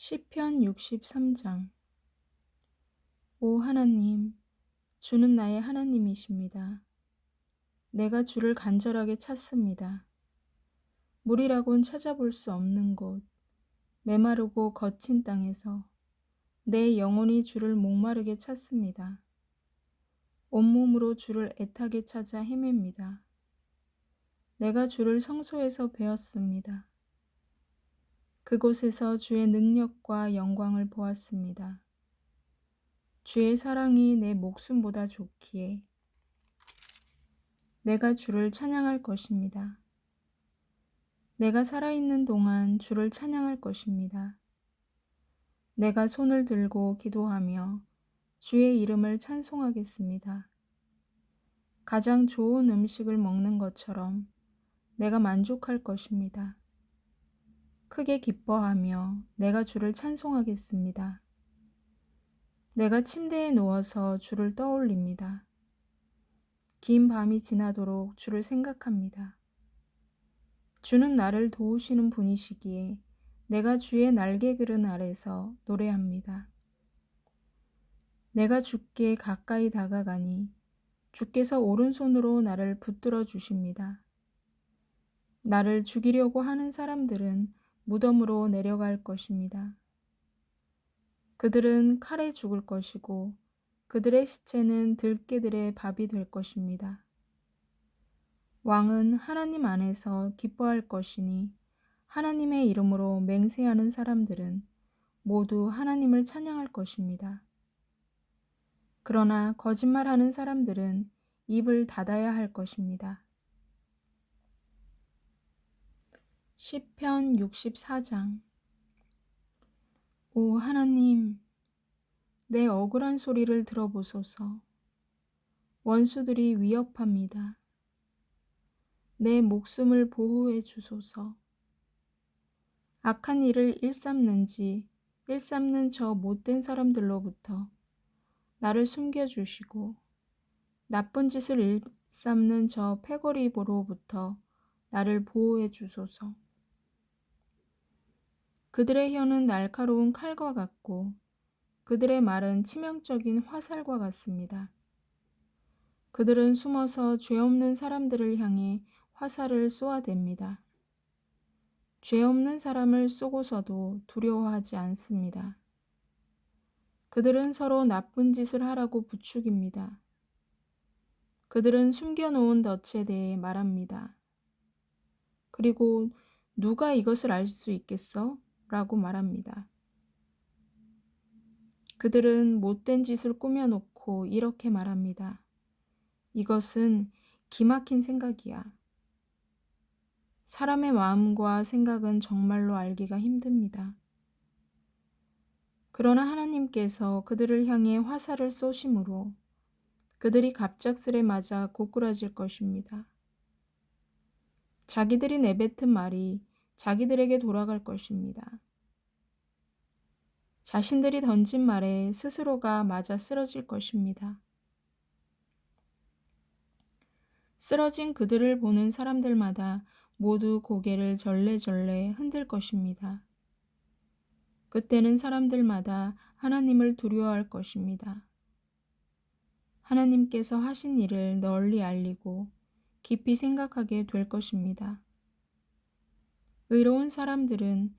시편 63장. 오 하나님, 주는 나의 하나님이십니다. 내가 주를 간절하게 찾습니다. 물이라곤 찾아볼 수 없는 곳, 메마르고 거친 땅에서 내 영혼이 주를 목마르게 찾습니다. 온몸으로 주를 애타게 찾아 헤맵니다. 내가 주를 성소에서 배웠습니다. 그곳에서 주의 능력과 영광을 보았습니다. 주의 사랑이 내 목숨보다 좋기에 내가 주를 찬양할 것입니다. 내가 살아있는 동안 주를 찬양할 것입니다. 내가 손을 들고 기도하며 주의 이름을 찬송하겠습니다. 가장 좋은 음식을 먹는 것처럼 내가 만족할 것입니다. 크게 기뻐하며 내가 주를 찬송하겠습니다. 내가 침대에 누워서 주를 떠올립니다. 긴 밤이 지나도록 주를 생각합니다. 주는 나를 도우시는 분이시기에 내가 주의 날개그른 아래서 노래합니다. 내가 주께 가까이 다가가니 주께서 오른손으로 나를 붙들어 주십니다. 나를 죽이려고 하는 사람들은 무덤으로 내려갈 것입니다. 그들은 칼에 죽을 것이고 그들의 시체는 들깨들의 밥이 될 것입니다. 왕은 하나님 안에서 기뻐할 것이니 하나님의 이름으로 맹세하는 사람들은 모두 하나님을 찬양할 것입니다. 그러나 거짓말하는 사람들은 입을 닫아야 할 것입니다. 시편 64장. 오 하나님, 내 억울한 소리를 들어보소서. 원수들이 위협합니다. 내 목숨을 보호해 주소서. 악한 일을 일삼는 저 못된 사람들로부터 나를 숨겨주시고 나쁜 짓을 일삼는 저 패거리보로부터 나를 보호해 주소서. 그들의 혀는 날카로운 칼과 같고 그들의 말은 치명적인 화살과 같습니다. 그들은 숨어서 죄 없는 사람들을 향해 화살을 쏘아댑니다. 죄 없는 사람을 쏘고서도 두려워하지 않습니다. 그들은 서로 나쁜 짓을 하라고 부추깁니다. 그들은 숨겨놓은 덫에 대해 말합니다. 그리고 누가 이것을 알 수 있겠어? 라고 말합니다. 그들은 못된 짓을 꾸며놓고 이렇게 말합니다. 이것은 기막힌 생각이야. 사람의 마음과 생각은 정말로 알기가 힘듭니다. 그러나 하나님께서 그들을 향해 화살을 쏘심으로 그들이 갑작스레 맞아 고꾸라질 것입니다. 자기들이 내뱉은 말이 자기들에게 돌아갈 것입니다. 자신들이 던진 말에 스스로가 맞아 쓰러질 것입니다. 쓰러진 그들을 보는 사람들마다 모두 고개를 절레절레 흔들 것입니다. 그때는 사람들마다 하나님을 두려워할 것입니다. 하나님께서 하신 일을 널리 알리고 깊이 생각하게 될 것입니다. 의로운 사람들은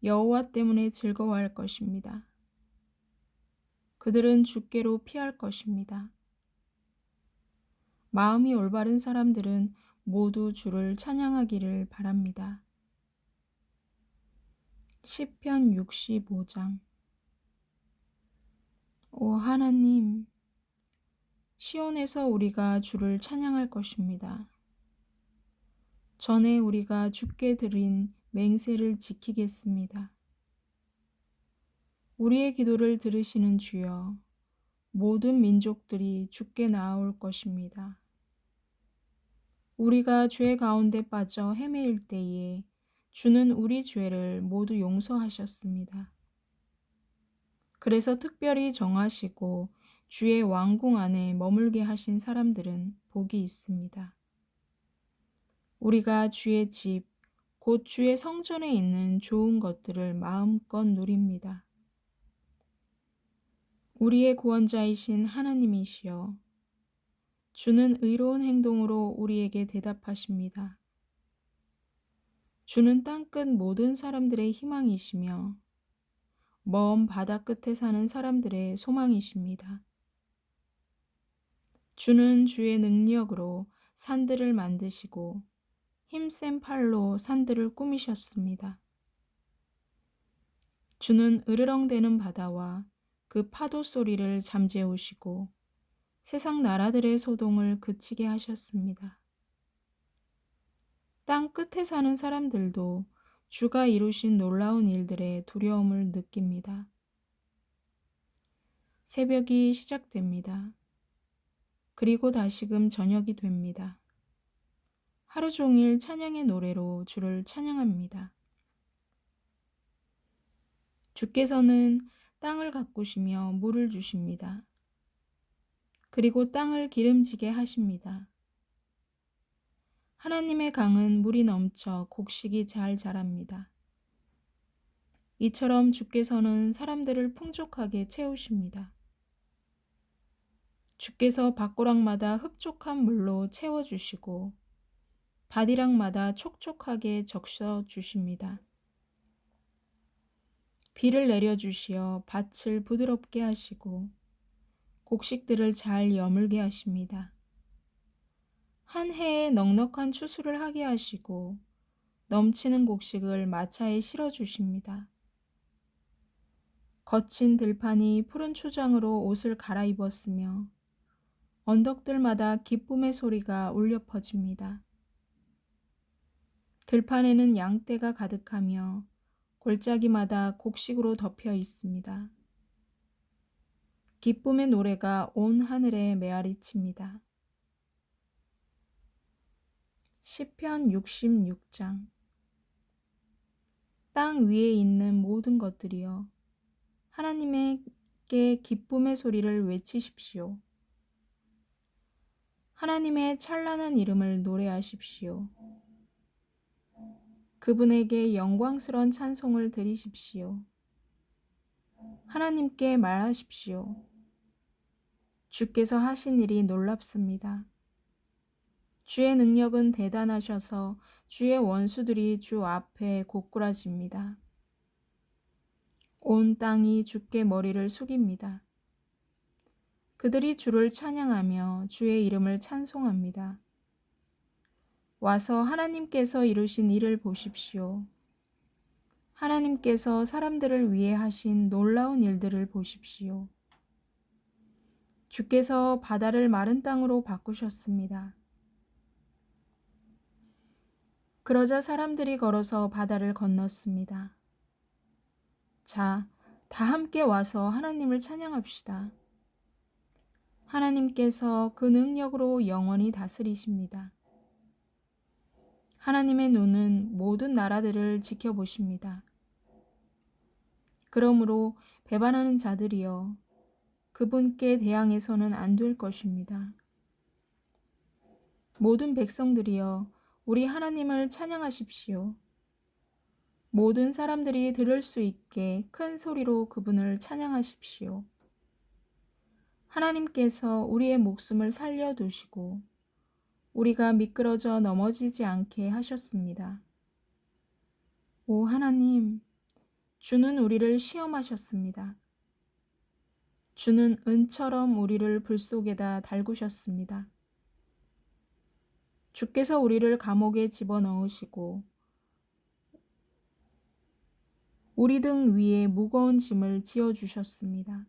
여호와 때문에 즐거워할 것입니다. 그들은 주께로 피할 것입니다. 마음이 올바른 사람들은 모두 주를 찬양하기를 바랍니다. 시편 65장. 오 하나님, 시온에서 우리가 주를 찬양할 것입니다. 전에 우리가 주께 드린 맹세를 지키겠습니다. 우리의 기도를 들으시는 주여, 모든 민족들이 주께 나아올 것입니다. 우리가 죄 가운데 빠져 헤매일 때에 주는 우리 죄를 모두 용서하셨습니다. 그래서 특별히 정하시고 주의 왕궁 안에 머물게 하신 사람들은 복이 있습니다. 우리가 주의 집, 곧 주의 성전에 있는 좋은 것들을 마음껏 누립니다. 우리의 구원자이신 하나님이시여, 주는 의로운 행동으로 우리에게 대답하십니다. 주는 땅끝 모든 사람들의 희망이시며 먼 바다 끝에 사는 사람들의 소망이십니다. 주는 주의 능력으로 산들을 만드시고 힘센 팔로 산들을 꾸미셨습니다. 주는 으르렁대는 바다와 그 파도 소리를 잠재우시고 세상 나라들의 소동을 그치게 하셨습니다. 땅 끝에 사는 사람들도 주가 이루신 놀라운 일들에 두려움을 느낍니다. 새벽이 시작됩니다. 그리고 다시금 저녁이 됩니다. 하루 종일 찬양의 노래로 주를 찬양합니다. 주께서는 땅을 가꾸시며 물을 주십니다. 그리고 땅을 기름지게 하십니다. 하나님의 강은 물이 넘쳐 곡식이 잘 자랍니다. 이처럼 주께서는 사람들을 풍족하게 채우십니다. 주께서 밭고랑마다 흡족한 물로 채워주시고 밭이랑마다 촉촉하게 적셔 주십니다. 비를 내려주시어 밭을 부드럽게 하시고 곡식들을 잘 여물게 하십니다. 한 해에 넉넉한 추수를 하게 하시고 넘치는 곡식을 마차에 실어 주십니다. 거친 들판이 푸른 초장으로 옷을 갈아입었으며 언덕들마다 기쁨의 소리가 울려 퍼집니다. 들판에는 양떼가 가득하며 골짜기마다 곡식으로 덮여 있습니다. 기쁨의 노래가 온 하늘에 메아리칩니다. 시편 66장. 땅 위에 있는 모든 것들이여 하나님께 기쁨의 소리를 외치십시오. 하나님의 찬란한 이름을 노래하십시오. 그분에게 영광스러운 찬송을 드리십시오. 하나님께 말하십시오. 주께서 하신 일이 놀랍습니다. 주의 능력은 대단하셔서 주의 원수들이 주 앞에 고꾸라집니다. 온 땅이 주께 머리를 숙입니다. 그들이 주를 찬양하며 주의 이름을 찬송합니다. 와서 하나님께서 이루신 일을 보십시오. 하나님께서 사람들을 위해 하신 놀라운 일들을 보십시오. 주께서 바다를 마른 땅으로 바꾸셨습니다. 그러자 사람들이 걸어서 바다를 건넜습니다. 자, 다 함께 와서 하나님을 찬양합시다. 하나님께서 그 능력으로 영원히 다스리십니다. 하나님의 눈은 모든 나라들을 지켜보십니다. 그러므로 배반하는 자들이여 그분께 대항해서는 안 될 것입니다. 모든 백성들이여 우리 하나님을 찬양하십시오. 모든 사람들이 들을 수 있게 큰 소리로 그분을 찬양하십시오. 하나님께서 우리의 목숨을 살려두시고 우리가 미끄러져 넘어지지 않게 하셨습니다. 오 하나님, 주는 우리를 시험하셨습니다. 주는 은처럼 우리를 불 속에다 달구셨습니다. 주께서 우리를 감옥에 집어넣으시고 우리 등 위에 무거운 짐을 지어주셨습니다.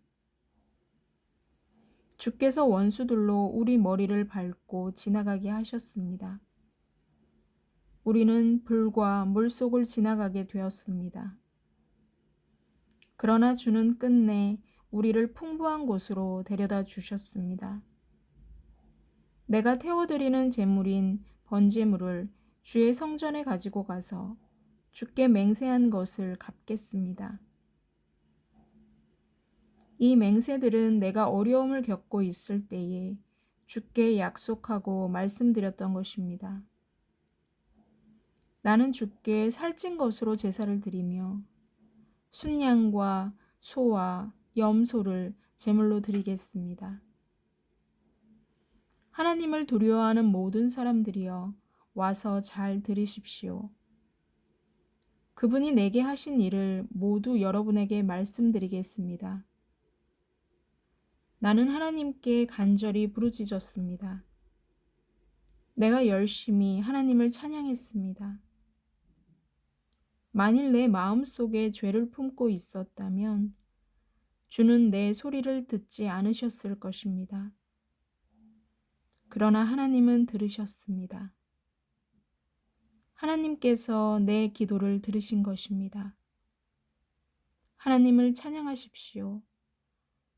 주께서 원수들로 우리 머리를 밟고 지나가게 하셨습니다. 우리는 불과 물속을 지나가게 되었습니다. 그러나 주는 끝내 우리를 풍부한 곳으로 데려다 주셨습니다. 내가 태워드리는 제물인 번제물을 주의 성전에 가지고 가서 주께 맹세한 것을 갚겠습니다. 이 맹세들은 내가 어려움을 겪고 있을 때에 주께 약속하고 말씀드렸던 것입니다. 나는 주께 살찐 것으로 제사를 드리며 순양과 소와 염소를 제물로 드리겠습니다. 하나님을 두려워하는 모든 사람들이여 와서 잘 들으십시오. 그분이 내게 하신 일을 모두 여러분에게 말씀드리겠습니다. 나는 하나님께 간절히 부르짖었습니다. 내가 열심히 하나님을 찬양했습니다. 만일 내 마음속에 죄를 품고 있었다면 주는 내 소리를 듣지 않으셨을 것입니다. 그러나 하나님은 들으셨습니다. 하나님께서 내 기도를 들으신 것입니다. 하나님을 찬양하십시오.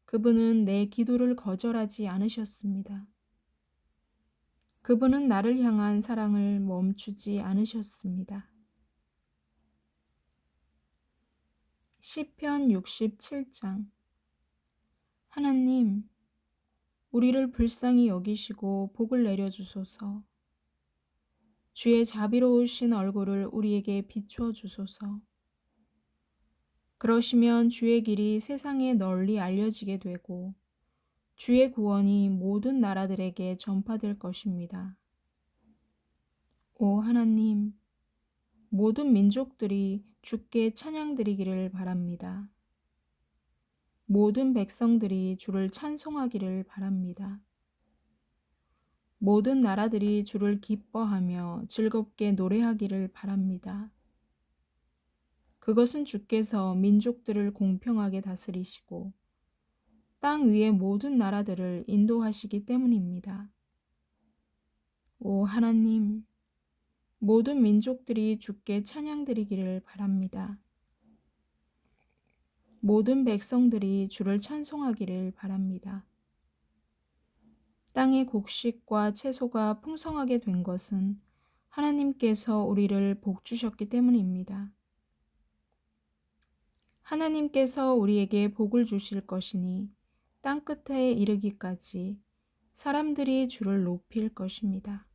그분은 내 기도를 거절하지 않으셨습니다. 그분은 나를 향한 사랑을 멈추지 않으셨습니다. 시편 67장. 하나님, 우리를 불쌍히 여기시고 복을 내려주소서. 주의 자비로우신 얼굴을 우리에게 비추어 주소서. 그러시면 주의 길이 세상에 널리 알려지게 되고 주의 구원이 모든 나라들에게 전파될 것입니다. 오 하나님, 모든 민족들이 주께 찬양드리기를 바랍니다. 모든 백성들이 주를 찬송하기를 바랍니다. 모든 나라들이 주를 기뻐하며 즐겁게 노래하기를 바랍니다. 그것은 주께서 민족들을 공평하게 다스리시고 땅 위의 모든 나라들을 인도하시기 때문입니다. 오 하나님, 모든 민족들이 주께 찬양드리기를 바랍니다. 모든 백성들이 주를 찬송하기를 바랍니다. 땅의 곡식과 채소가 풍성하게 된 것은 하나님께서 우리를 복주셨기 때문입니다. 하나님께서 우리에게 복을 주실 것이니 땅끝에 이르기까지 사람들이 주를 높일 것입니다.